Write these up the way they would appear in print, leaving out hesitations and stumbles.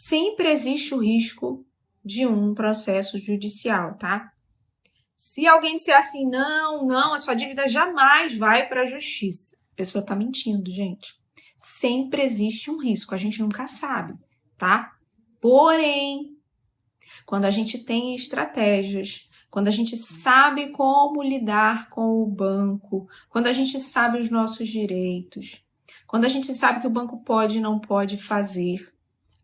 sempre existe o risco de um processo judicial, tá? Se alguém disser assim, não, a sua dívida jamais vai para a justiça, a pessoa tá mentindo, gente. Sempre existe um risco, a gente nunca sabe, tá? Porém, quando a gente tem estratégias, quando a gente sabe como lidar com o banco, quando a gente sabe os nossos direitos, quando a gente sabe que o banco pode e não pode fazer,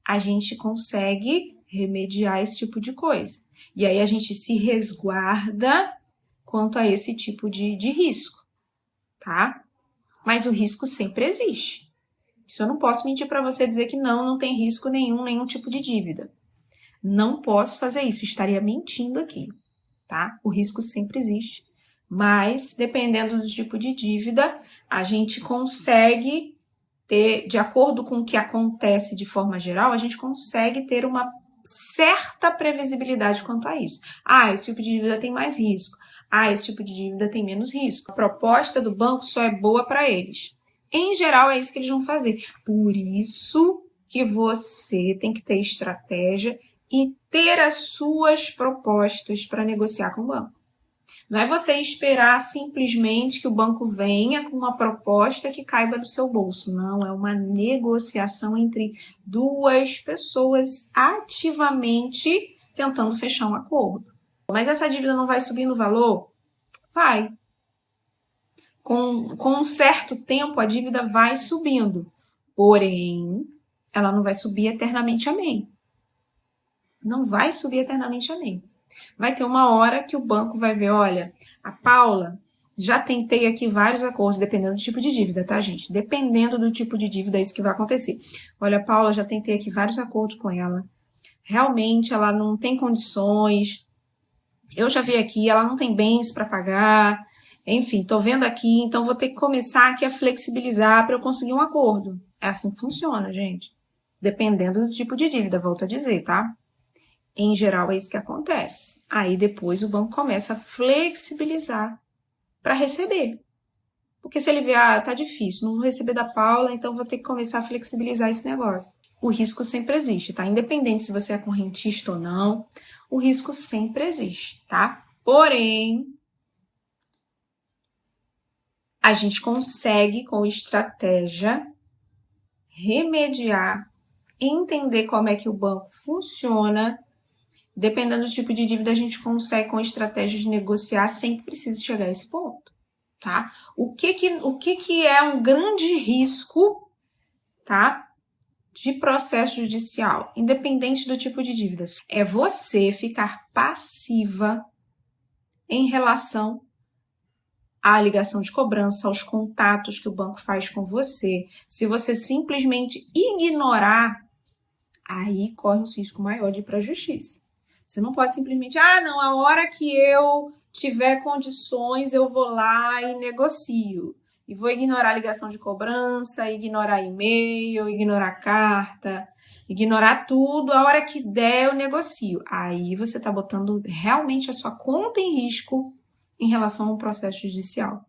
a gente consegue remediar esse tipo de coisa. E aí a gente se resguarda quanto a esse tipo de risco, tá? Mas o risco sempre existe. Isso eu não posso mentir para você dizer que não tem risco nenhum tipo de dívida. Não posso fazer isso, estaria mentindo aqui, tá? O risco sempre existe, mas dependendo do tipo de dívida, a gente consegue ter, de acordo com o que acontece de forma geral, a gente consegue ter uma certa previsibilidade quanto a isso. Esse tipo de dívida tem mais risco. Esse tipo de dívida tem menos risco. A proposta do banco só é boa para eles. Em geral, é isso que eles vão fazer. Por isso que você tem que ter estratégia e ter as suas propostas para negociar com o banco. Não é você esperar simplesmente que o banco venha com uma proposta que caiba no seu bolso. Não, é uma negociação entre duas pessoas ativamente tentando fechar um acordo. Mas essa dívida não vai subir no valor? Vai. Com um certo tempo, a dívida vai subindo. Porém, ela não vai subir eternamente, amém. Não vai subir eternamente, amém. Vai ter uma hora que o banco vai ver, olha, a Paula, já tentei aqui vários acordos, dependendo do tipo de dívida, tá, gente? Dependendo do tipo de dívida, é isso que vai acontecer. Olha, Paula, já tentei aqui vários acordos com ela. Realmente, ela não tem condições. Eu já vi aqui, ela não tem bens para pagar. Enfim, tô vendo aqui, então vou ter que começar aqui a flexibilizar para eu conseguir um acordo. É assim que funciona, gente. Dependendo do tipo de dívida, volto a dizer, tá? Em geral, é isso que acontece. Aí depois o banco começa a flexibilizar para receber. Porque se ele vê, tá difícil, não vou receber da Paula, então vou ter que começar a flexibilizar esse negócio. O risco sempre existe, tá? Independente se você é correntista ou não, o risco sempre existe, tá? Porém, a gente consegue, com estratégia, remediar, entender como é que o banco funciona. Dependendo do tipo de dívida, a gente consegue, com estratégia de negociar, sem que precise chegar a esse ponto, tá? O que é um grande risco, tá? De processo judicial, independente do tipo de dívida, é você ficar passiva em relação à ligação de cobrança, aos contatos que o banco faz com você. Se você simplesmente ignorar, aí corre um risco maior de ir para a justiça. Você não pode simplesmente, não, a hora que eu tiver condições, eu vou lá e negocio. E vou ignorar a ligação de cobrança, ignorar e-mail, ignorar carta, ignorar tudo. A hora que der, eu negocio. Aí você está botando realmente a sua conta em risco em relação ao processo judicial.